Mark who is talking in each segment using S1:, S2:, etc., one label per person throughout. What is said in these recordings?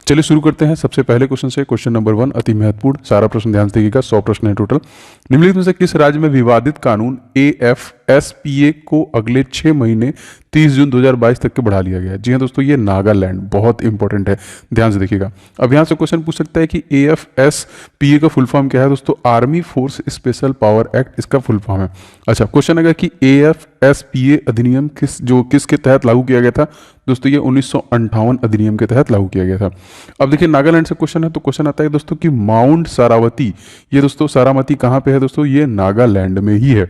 S1: चलिए शुरू करते हैं सबसे पहले क्वेश्चन से। क्वेश्चन नंबर 1 अति महत्वपूर्ण, सारा प्रश्न ध्यान से देखिएगा, 100 प्रश्न है टोटल। निम्नलिखित में से किस राज्य में विवादित कानून AFSPA को अगले 6 महीने 30 जून 2022 तक के बढ़ा लिया गया है? जी हाँ दोस्तों, ये नागालैंड, बहुत इंपॉर्टेंट है, ध्यान से देखिएगा। अब यहाँ से क्वेश्चन पूछ सकता है कि AFSPA का फुल फॉर्म क्या है दोस्तों? Army force special power act इसका फुल फॉर्म है। अच्छा, क्वेश्चन आएगा कि AFSPA अधिनियम किसके तहत लागू किया गया था? दोस्तों ये 1958 अधिनियम के तहत लागू किया गया था। अब देखिए नागालैंड से क्वेश्चन है, तो क्वेश्चन आता है दोस्तों कि माउंट सारावती, ये दोस्तों सारामती कहाँ पे है दोस्तों? ये नागालैंड में ही है।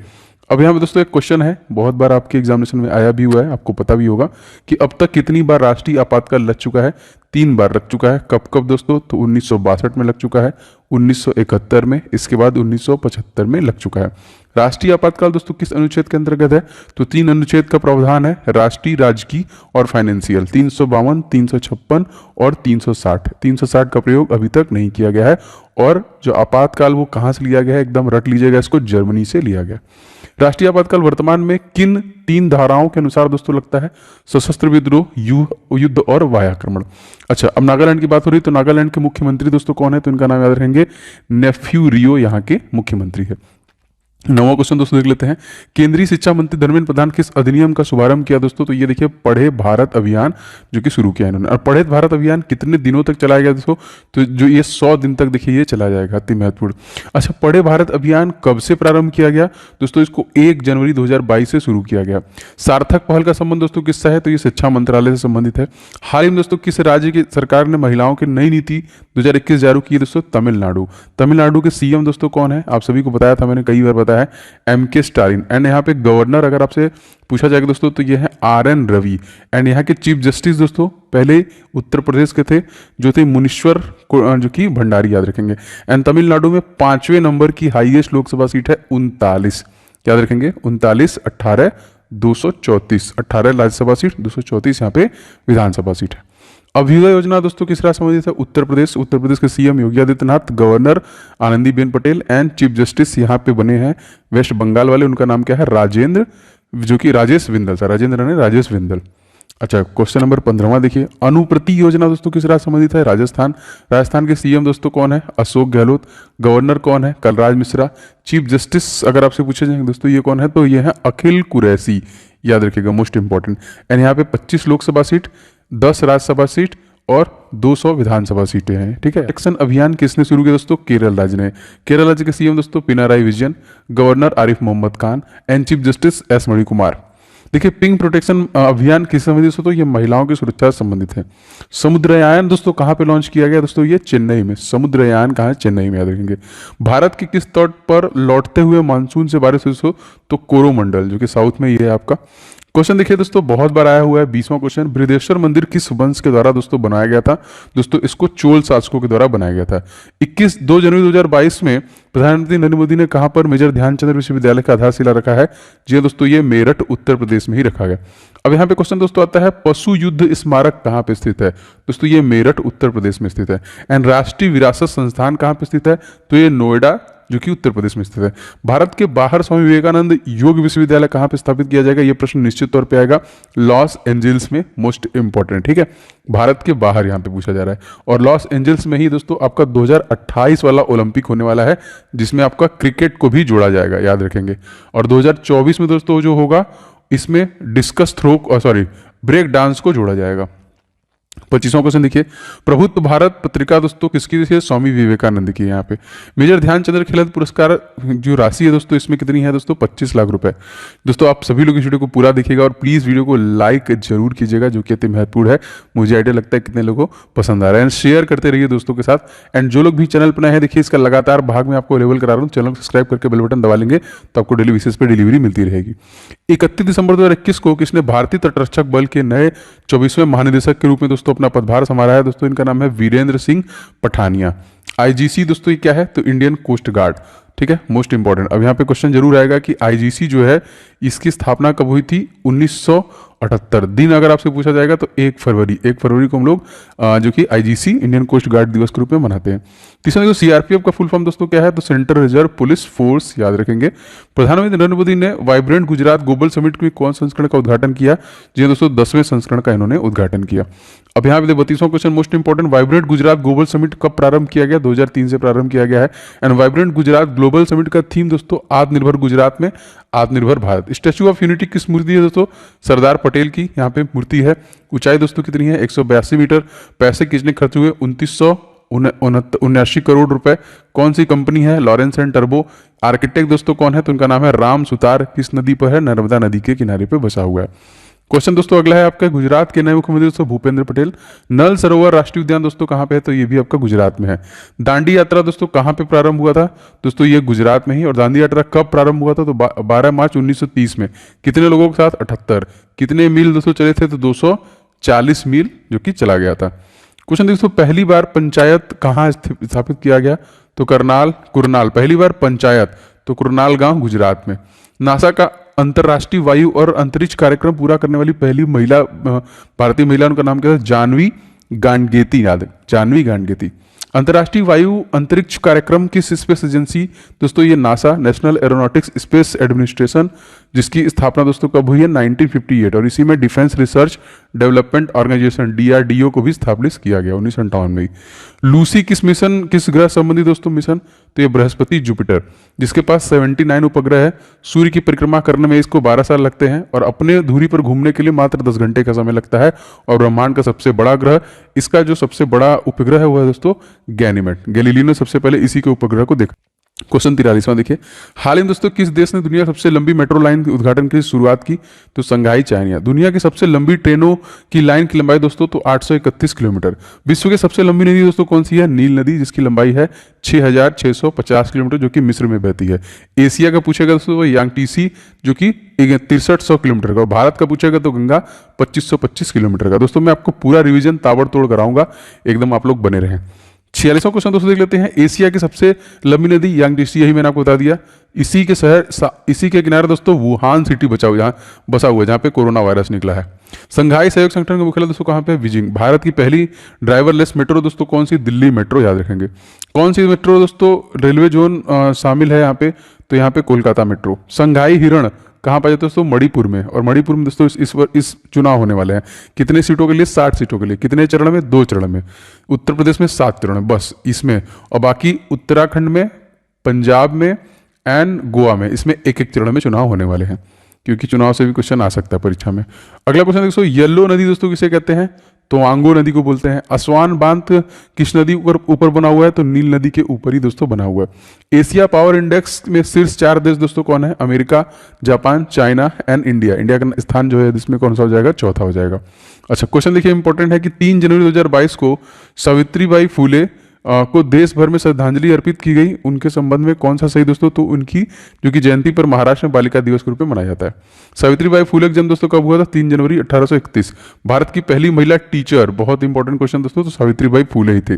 S1: अब यहाँ पे दोस्तों एक क्वेश्चन है, बहुत बार आपके एग्जामिनेशन में आया भी हुआ है, आपको पता भी होगा कि अब तक कितनी बार राष्ट्रीय आपातकाल लग चुका है? 3 बार लग चुका है। कब कब दोस्तों? तो 1962 में लग चुका है, 1971 में, इसके बाद 1975 में लग चुका है। राष्ट्रीय आपातकाल दोस्तों किस अनुच्छेद के अंतर्गत है? तो 3 अनुच्छेद का प्रावधान है, राष्ट्रीय, राजकीय और फाइनेंशियल। 352, 356 और 360। 360 का प्रयोग अभी तक नहीं किया गया है। और जो आपातकाल वो कहाँ से लिया गया है, एकदम रट लीजिएगा इसको, जर्मनी से लिया गया। राष्ट्रीय आपातकाल वर्तमान में किन 3 धाराओं के अनुसार दोस्तों लगता है? सशस्त्र विद्रोह, युद्ध और वायाक्रमण। अच्छा, अब नागालैंड की बात हो रही, तो नागालैंड के मुख्यमंत्री दोस्तों कौन है? तो इनका नाम याद रखेंगे, नेफ्यू रियो यहाँ के मुख्यमंत्री है। 9वां क्वेश्चन दोस्तों देख लेते हैं। केंद्रीय शिक्षा मंत्री धर्मेंद्र प्रधान किस अधिनियम का शुभारंभ किया दोस्तों? तो ये देखिए, पढ़े भारत अभियान जो कि शुरू किया इन्होंने। और पढ़े भारत अभियान कितने दिनों तक चलाया गया दोस्तों? तो जो ये 100 दिन तक देखिए ये चला जाएगा, अति महत्वपूर्ण। अच्छा, पढ़े भारत अभियान कब से प्रारंभ किया गया दोस्तों? इसको 1 जनवरी 2022 से शुरू किया गया। सार्थक पहल का संबंध दोस्तों किससे है? तो ये शिक्षा मंत्रालय से संबंधित है। हाल ही में दोस्तों किस राज्य की सरकार ने महिलाओं की नई नीति 2021 जारी की है दोस्तों? तमिलनाडु। तमिलनाडु के सीएम दोस्तों कौन है? आप सभी को बताया था, मैंने कई बार बताया है, MK स्टालिन। एंड यहाँ पे गवर्नर अगर आपसे पूछा जाएगा दोस्तों तो ये है RN रवि। एंड यहाँ के चीफ जस्टिस दोस्तों पहले उत्तर प्रदेश के थे, जो थे मुनीश्वर जो कि भंडारी, याद रखेंगे। एंड तमिलनाडु में 5वें नंबर की हाईएस्ट लोकसभा सीट है 39, याद रखेंगे, 39, 18, 234, 18 राज्यसभा सीट, 234 यहाँ पे विधानसभा सीट है। अभ्युदय योजना दोस्तों किस राज्य से संबंधित है? उत्तर प्रदेश। उत्तर प्रदेश के CM Yogi Adityanath, governor Anandiben Patel and chief justice यहाँ पे बने हैं वेस्ट बंगाल वाले, उनका नाम क्या है? राजेंद्र, जो कि राजेश बिंदल था, राजेंद्र ने राजेश बिंदल। अच्छा, क्वेश्चन नंबर 15वां देखिए। अनुप्रति योजना दोस्तों किस राज्य संबंधित है? राजस्थान। राजस्थान के सीएम दोस्तों कौन है? अशोक गहलोत। गवर्नर कौन है? कलराज मिश्रा। चीफ जस्टिस अगर आपसे पूछे जाएंगे दोस्तों ये कौन है? तो ये है अखिल कुरैशी, याद रखिएगा, मोस्ट इंपॉर्टेंट। एंड यहाँ पे 25 लोकसभा सीट, 10 राज्यसभा सीट और 200 विधानसभा सीटें हैं, ठीक है। एक्शन अभियान किसने शुरू किया दोस्तों? केरल राज्य ने। केरल राज्य के सीएम दोस्तों Pinarayi Vijayan, governor Arif Mohammad Khan and chief justice S Manikumar. देखिए, पिंक प्रोटेक्शन अभियान किस संबंधित दोस्तों? ये महिलाओं की सुरक्षा से संबंधित है। समुद्रयान दोस्तों कहाँ पे लॉन्च किया गया दोस्तों? ये चेन्नई में। समुद्रयान कहाँ है? चेन्नई में, याद रखेंगे। भारत के किस तट पर लौटते हुए मानसून से बारिश हुई दोस्तों? तो कोरोमंडल, जो कि साउथ में ये है आपका। क्वेश्चन देखिए दोस्तों, बहुत बार आया हुआ है, 20वां क्वेश्चन। बृहदेश्वर मंदिर किस वंश के द्वारा दोस्तों बनाया गया था? दोस्तों इसको चोल शासकों के द्वारा बनाया गया था। 2 जनवरी 2022 में प्रधानमंत्री नरेंद्र मोदी ने कहां पर मेजर ध्यानचंद विश्वविद्यालय का आधारशिला रखा है? जी दोस्तों, ये मेरठ उत्तर प्रदेश में ही रखा गया। अब यहाँ पे क्वेश्चन दोस्तों आता है, पशु युद्ध स्मारक कहाँ पे स्थित है? दोस्तों ये मेरठ उत्तर प्रदेश में स्थित है। एंड राष्ट्रीय विरासत संस्थान कहाँ पे स्थित है? तो ये नोएडा, जो कि उत्तर प्रदेश में स्थित है। भारत के बाहर स्वामी विवेकानंद योग विश्वविद्यालय कहाँ पे स्थापित किया जाएगा? ये प्रश्न निश्चित तौर पे आएगा लॉस एंजल्स में, मोस्ट इंपॉर्टेंट, ठीक है। भारत के बाहर यहाँ पे पूछा जा रहा है। और लॉस एंजल्स में ही दोस्तों आपका 2028 वाला ओलंपिक होने वाला है, जिसमें आपका क्रिकेट को भी जोड़ा जाएगा, याद रखेंगे। और 2024 में दोस्तों जो होगा, इसमें डिस्कस थ्रो, ब्रेक डांस को जोड़ा जाएगा। 25वां क्वेश्चन देखिए। प्रभुत्व भारत पत्रिका दोस्तों किसकी है? स्वामी विवेकानंद की। यहाँ पे मेजर ध्यानचंद खेल पुरस्कार जो राशि है दोस्तों, इसमें कितनी है दोस्तों? 25 लाख रुपए। दोस्तों आप सभी लोग इस वीडियो को पूरा देखिएगा और प्लीज वीडियो को लाइक जरूर कीजिएगा, जो कि अति महत्वपूर्ण है। मुझे आइडिया लगता है कितने लोगों को पसंद आ रहा है। एंड शेयर करते रहिए दोस्तों के साथ। एंड जो लोग भी चैनल पर नए हैं, देखिए इसका लगातार भाग में आपको अवेलेबल करा रहा हूँ। चैनल सब्सक्राइब करके बेल बटन दबा लेंगे तो आपको डेली बेसिस पे डिलीवरी मिलती रहेगी। 31 दिसंबर 2021 को किसने भारतीय तटरक्षक बल के नए 24वें महानिदेशक के रूप में दोस्तों अपना पदभार संभाला है? दोस्तों इनका नाम है वीरेंद्र सिंह पठानिया। IGC दोस्तों ये क्या है? तो इंडियन कोस्ट गार्ड, ठीक है, मोस्ट इंपॉर्टेंट। अब यहाँ पे क्वेश्चन जरूर आएगा कि IGC जो है इसकी स्थापना कब हुई थी? 1978। दिन अगर आपसे पूछा जाएगा तो 1 फरवरी को हम लोग जो कि IGC इंडियन कोस्ट गार्ड दिवस के रूप में मनाते हैं। तीसरा देखो सीआरपीएफ का फुल फॉर्म दोस्तों क्या है, तो सेंट्रल रिजर्व पुलिस फोर्स, याद रखेंगे। प्रधानमंत्री नरेंद्र मोदी ने वाइब्रेंट गुजरात ग्लोबल समिट में कौन संस्करण का उद्घाटन किया? जी हाँ दोस्तों, 10वें संस्करण का इन्होंने उद्घाटन किया। अब यहाँ पे 32वां question most important, vibrant Gujarat global summit कब प्रारंभ किया गया? 2003 से प्रारंभ किया गया है। And vibrant Gujarat global summit का थीम दोस्तों आत्मनिर्भर गुजरात में आत्मनिर्भर भारत। स्टैच्यू ऑफ यूनिटी किस मूर्ति है दोस्तों? सरदार पटेल की यहाँ पे मूर्ति है। ऊंचाई दोस्तों कितनी है? 182 मीटर। पैसे कितने खर्च हुए? 2979 करोड़ रुपए। कौन सी कंपनी है? Lawrence and turbo. आर्किटेक्ट दोस्तों कौन है? तो उनका नाम है राम सुतार। किस नदी पर है? नर्मदा नदी के किनारे पे बसा हुआ है। क्वेश्चन दोस्तों अगला है आपका, गुजरात के नए मुख्यमंत्री दोस्तों भूपेंद्र पटेल। नल सरोवर राष्ट्रीय उद्यान दोस्तों कहाँ पे है? तो ये भी आपका गुजरात में है। दांडी यात्रा दोस्तों कहाँ पे प्रारंभ हुआ था? दोस्तों ये गुजरात में ही। और दांडी यात्रा कब प्रारंभ हुआ था? तो 12 मार्च 1930 में। कितने लोगों के साथ? 78। कितने मील दोस्तों चले थे? तो 240 मील जो कि चला गया था। क्वेश्चन दोस्तों पहली बार पंचायत कहाँ स्थापित किया गया? तो कुरनाल। पहली बार पंचायत तो कुरनाल गांव गुजरात में। नासा का अंतर्राष्ट्रीय वायु और अंतरिक्ष कार्यक्रम पूरा करने वाली पहली महिला भारतीय महिला, उनका नाम क्या है? जानवी गांगेती। याद है, जानवी गांगेती। अंतर्राष्ट्रीय वायु अंतरिक्ष कार्यक्रम किस स्पेस एजेंसी? दोस्तों ये NASA, national aeronautics space administration, जिसकी स्थापना दोस्तों कब हुई है? 1958। और इसी में defence research development organisation DRDO को भी स्थापित किया गया 1958 में। लूसी किस मिशन, किस ग्रह संबंधी दोस्तों मिशन? तो ये बृहस्पति जुपिटर, जिसके पास 79 उपग्रह है। सूर्य की परिक्रमा करने में इसको 12 साल लगते हैं और अपने धुरी पर घूमने के लिए मात्र 10 घंटे का समय लगता है। और ब्रह्मांड का सबसे बड़ा ग्रह, इसका जो सबसे बड़ा उपग्रह है वो है दोस्तों गैनीमेड। गैलीलियो ने सबसे पहले इसी के उपग्रह को देखा। क्वेश्चन 43वां देखिए, हाल ही में दोस्तों किस देश ने दुनिया की सबसे लंबी मेट्रो लाइन के उद्घाटन की शुरुआत की? तो संघाई चाइना। दुनिया की सबसे लंबी ट्रेनों की लाइन की लंबाई दोस्तों तो 831 किलोमीटर। विश्व की सबसे लंबी नदी दोस्तों कौन सी है? नील नदी, जिसकी लंबाई है 6650 किलोमीटर, जो कि मिस्र में बहती है। एशिया का पूछेगा दोस्तों यांगटीसी, जो कि 6300 किलोमीटर का। भारत का पूछेगा तो गंगा 2525 किलोमीटर का। दोस्तों मैं आपको पूरा रिवीजन ताबड़तोड़ कराऊंगा, एकदम आप लोग बने रहें। 46वां क्वेश्चन दोस्तों देख लेते हैं, एशिया की सबसे लंबी नदी यांगटीसी, यही मैंने आपको बता दिया। इसी के इसी के किनारे दोस्तों वुहान सिटी बसा हुआ है, जहां पे कोरोना वायरस निकला है। संघाई सहयोग संगठन का मुख्यालय दोस्तों कहां पे है? बीजिंग। भारत की पहली ड्राइवरलेस मेट्रो दोस्तों कौन सी? दिल्ली मेट्रो, याद रखेंगे। कौन सी मेट्रो दोस्तों रेलवे जोन शामिल है यहाँ पे? तो यहाँ पे कोलकाता मेट्रो। संघाई हिरण कहाँ पाए जाते हैं दोस्तों? मणिपुर में। और मणिपुर में दोस्तों इस चुनाव होने वाले हैं। कितने सीटों के लिए? 60 सीटों के लिए। कितने चरण में? 2 चरण में। उत्तर प्रदेश में 7 चरण में बस इसमें, और बाकी उत्तराखंड में, पंजाब में एंड गोवा में, इसमें एक एक चरण में चुनाव होने वाले हैं, क्योंकि चुनाव से भी क्वेश्चन आ सकता है परीक्षा में। अगला क्वेश्चन दोस्तों, येलो नदी दोस्तों किसे कहते हैं? तो आंगो नदी को बोलते हैं। असवान बांध किस नदी ऊपर बना हुआ है? तो नील नदी के ऊपर ही दोस्तों बना हुआ है। एशिया पावर इंडेक्स में शीर्ष 4 देश दोस्तों कौन है? America, Japan, China and India. India का स्थान जो है इसमें कौन सा हो जाएगा? चौथा हो जाएगा। अच्छा क्वेश्चन देखिए इंपॉर्टेंट है कि 3 जनवरी 2022 को सावित्रीबाई फूले को देश भर में श्रद्धांजलि अर्पित की गई। उनके संबंध में कौन सा सही दोस्तों? तो उनकी जो कि जयंती पर महाराष्ट्र में बालिका दिवस के रूप में मनाया जाता है। सावित्रीबाई फूले का जन्म दोस्तों कब हुआ था? 3 जनवरी 1831। भारत की पहली महिला टीचर, बहुत इंपॉर्टेंट क्वेश्चन दोस्तों, तो सावित्रीबाई फूले ही थे।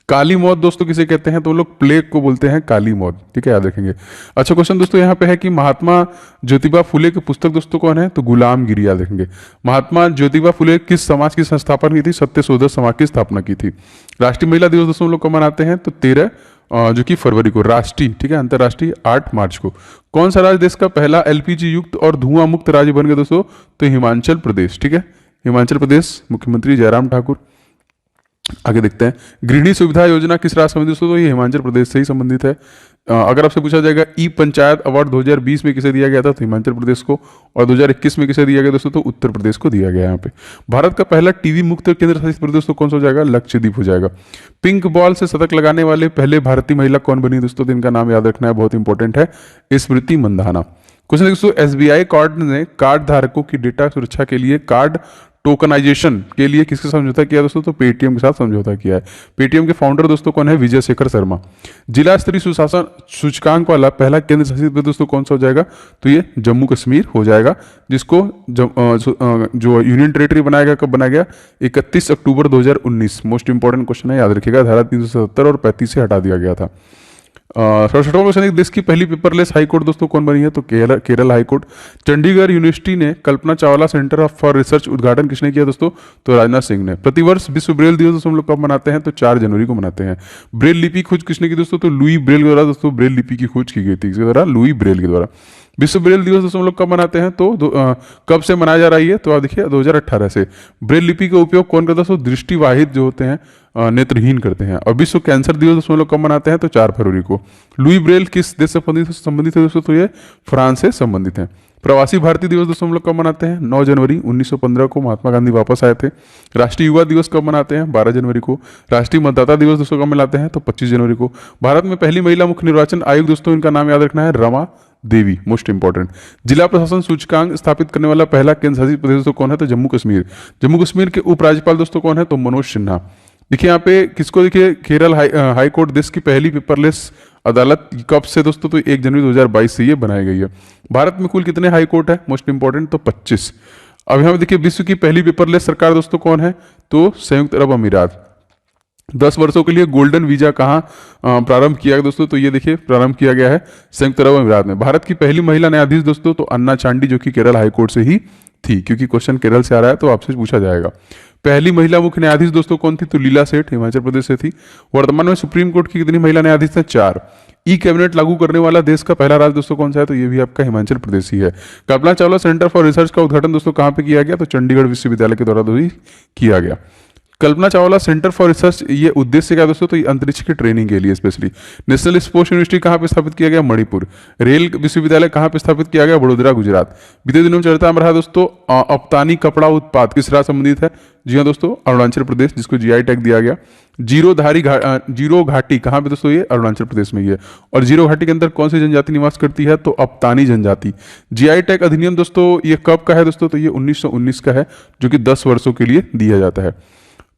S1: काली मौत दोस्तों किसे कहते हैं? तो लोग प्लेग को बोलते हैं काली मौत, ठीक है, याद रखेंगे। अच्छा क्वेश्चन दोस्तों यहाँ पे है कि महात्मा ज्योतिबा फूले की पुस्तक दोस्तों कौन है? तो गुलामगिरी, याद रखेंगे। महात्मा ज्योतिबा फूले किस समाज की संस्थापना की थी? सत्यशोधक समाज की स्थापना की थी। राष्ट्रीय महिला दिवस दोस्तों हम लोग कब मनाते हैं? तो 13 जो कि फरवरी को। राष्ट्रीय, ठीक है, अंतर्राष्ट्रीय 8 मार्च को। कौन सा राज्य देश का पहला एलपीजी युक्त और धुआं मुक्त राज्य बन गया दोस्तों? तो हिमाचल प्रदेश, ठीक है, हिमाचल प्रदेश, मुख्यमंत्री जयराम ठाकुर। आगे देखते हैं, गृहिणी सुविधा योजना किस राज्य संबंधित दोस्तों? तो ये हिमाचल प्रदेश से ही संबंधित है। अगर आपसे पूछा जाएगा ई पंचायत अवार्ड 2020 में किसे दिया गया था? तो हिमाचल प्रदेश को। और 2021 में किसे दिया गया दोस्तों? तो उत्तर प्रदेश को दिया गया। यहाँ पे भारत का पहला टीवी मुक्त केंद्र शासित प्रदेश तो कौन सा हो जाएगा? लक्षद्वीप हो जाएगा। पिंक बॉल से शतक लगाने वाले पहले भारतीय महिला कौन बनी दोस्तों? तो इनका नाम याद रखना है, बहुत इंपॉर्टेंट है, स्मृति मंधाना। क्वेश्चन दोस्तों, एसबीआई कार्ड ने कार्ड धारकों की डेटा सुरक्षा के लिए कार्ड टोकनाइजेशन के लिए किसके साथ समझौता किया दोस्तों? तो पेटीएम के साथ समझौता किया है। पेटीएम के फाउंडर दोस्तों कौन है? विजय शेखर शर्मा। जिला स्तरीय सुशासन सूचकांक वाला पहला केंद्र शासित प्रदेश दोस्तों कौन सा हो जाएगा? तो ये जम्मू कश्मीर हो जाएगा, जिसको जो यूनियन टेरिटरी बनाया गया, कब बनाया गया? 31 अक्टूबर 2019। मोस्ट इंपॉर्टेंट क्वेश्चन है, याद रखिएगा। धारा 377 और 35 से हटा दिया गया था। छठवां क्वेश्चन है, देश की पहली पेपरलेस हाई कोर्ट दोस्तों कौन बनी है? तो Kerala high court. Chandigarh university ने Kalpana Chawla centre for research उद्घाटन किसने किया दोस्तों? तो राजनाथ सिंह ने। प्रतिवर्ष विश्व ब्रेल दिवस दोस्तों हम लोग कब मनाते हैं? तो 4 जनवरी को मनाते हैं। ब्रेल लिपि खोज किसने की दोस्तों? तो लुई ब्रेल के द्वारा दोस्तों ब्रेल लिपि की खोज की गई थी, इसके द्वारा लुई ब्रेल के द्वारा। विश्व ब्रेल दिवस दोस्तों हम लोग कब मनाते हैं? तो कब से मनाया जा रही है? तो आप देखिए 2018 से। ब्रेल लिपि का उपयोग कौन करता है? तो दृष्टिवाहित जो होते हैं, नेत्रहीन करते हैं। और विश्व कैंसर दिवस दोस्तों हम लोग कब मनाते हैं? तो 4 फरवरी को। लुई ब्रेल किस देश से संबंधित है दोस्तों? तो ये फ्रांस से संबंधित है। प्रवासी भारतीय दिवस दोस्तों हम लोग कब मनाते हैं? 9 जनवरी 1915 को महात्मा गांधी वापस आए थे। राष्ट्रीय युवा दिवस कब मनाते हैं? 12 जनवरी को। राष्ट्रीय मतदाता दिवस दोस्तों कब मनाते हैं? तो 25 जनवरी को। भारत में पहली महिला मुख्य निर्वाचन आयुक्त दोस्तों, इनका नाम याद रखना है, रमा देवी, मोस्ट इंपॉर्टेंट। जिला प्रशासन सूचकांक स्थापित करने वाला पहला केंद्र शासित प्रदेश दोस्तों कौन है? तो जम्मू कश्मीर। जम्मू कश्मीर के उपराज्यपाल दोस्तों कौन है? तो मनोज सिन्हा। देखिए यहाँ पे किसको, देखिए केरल हाई कोर्ट देश की पहली पेपरलेस अदालत कब से दोस्तों? तो 1 जनवरी 2022 से ये बनाई गई है। भारत में कुल कितने हाई कोर्ट है? मोस्ट इंपॉर्टेंट, तो 25। अब यहाँ पे देखिए विश्व की पहली पेपरलेस सरकार दोस्तों कौन है? तो संयुक्त अरब अमीरात। 10 वर्षों के लिए गोल्डन वीजा कहाँ प्रारंभ किया गया दोस्तों? तो ये देखिए प्रारंभ किया गया है संयुक्त अरब अमीरात में। भारत की पहली महिला न्यायाधीश दोस्तों तो अन्ना चांडी, जो कि केरल हाईकोर्ट से ही थी, क्योंकि क्वेश्चन केरल से आ रहा है तो आपसे पूछा जाएगा। पहली महिला मुख्य न्यायाधीश दोस्तों कौन थी? तो लीला सेठ, हिमाचल प्रदेश से थी। वर्तमान में सुप्रीम कोर्ट की कितनी महिला न्यायाधीश हैं? 4। ई कैबिनेट लागू करने वाला देश का पहला राज्य दोस्तों कौन सा है? तो ये भी आपका हिमाचल प्रदेश ही है। Kalpana Chawla centre for research का उद्घाटन दोस्तों कहाँ पे किया गया? तो चंडीगढ़ विश्वविद्यालय के द्वारा भी किया गया। Kalpana Chawla centre for research, ये उद्देश्य क्या दोस्तों? तो ये अंतरिक्ष की ट्रेनिंग के लिए स्पेशली। नेशनल स्पोर्ट्स यूनिवर्सिटी कहाँ पे स्थापित किया गया? मणिपुर। रेल विश्वविद्यालय कहाँ पे स्थापित किया गया? वडोदरा, गुजरात। बीते दिनों में चर्चा में रहा दोस्तों अप्तानी कपड़ा उत्पाद किस राज्य संबंधित है? जी हाँ दोस्तों, अरुणाचल प्रदेश, जिसको जीआई टैग दिया गया। जीरो घाटी कहाँ पे दोस्तों? ये अरुणाचल प्रदेश में ही है। और जीरो घाटी के अंदर कौन सी जनजाति निवास करती है? तो अप्तानी जनजाति। जीआई टैग अधिनियम दोस्तों ये कब का है दोस्तों? तो ये 1919 का है, जो कि 10 वर्षों के लिए दिया जाता है।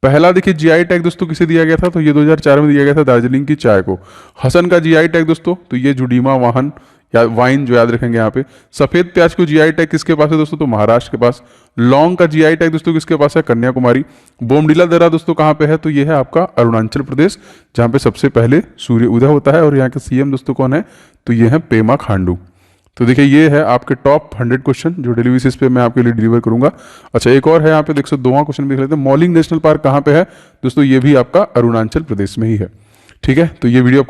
S1: पहला देखिए जीआई टैग दोस्तों किसे दिया गया था? तो ये 2004 में दिया गया था दार्जिलिंग की चाय को। हसन का जीआई टैग दोस्तों तो ये जुडीमा वाहन या वाइन जो याद रखेंगे यहाँ पे। सफेद प्याज को जीआई टैग किसके पास है दोस्तों? तो महाराष्ट्र के पास। लौंग का जीआई टैग दोस्तों किसके पास है? कन्याकुमारी। बोमडिला दर्रा दोस्तों कहाँ पे है? तो ये है आपका अरुणाचल प्रदेश, जहाँ पे सबसे पहले सूर्य उदय होता है। और यहाँ के सीएम दोस्तों कौन है? तो ये है पेमा खांडू। तो देखिए ये है आपके टॉप 100 क्वेश्चन जो डेली बेसिस पे मैं आपके लिए डिलीवर करूंगा। अच्छा एक और है यहाँ पे, देख सकते 2वां क्वेश्चन देख लेते हैं। मॉलिंग नेशनल पार्क कहाँ पे है दोस्तों? ये भी आपका अरुणाचल प्रदेश में ही है। ठीक है, तो ये वीडियो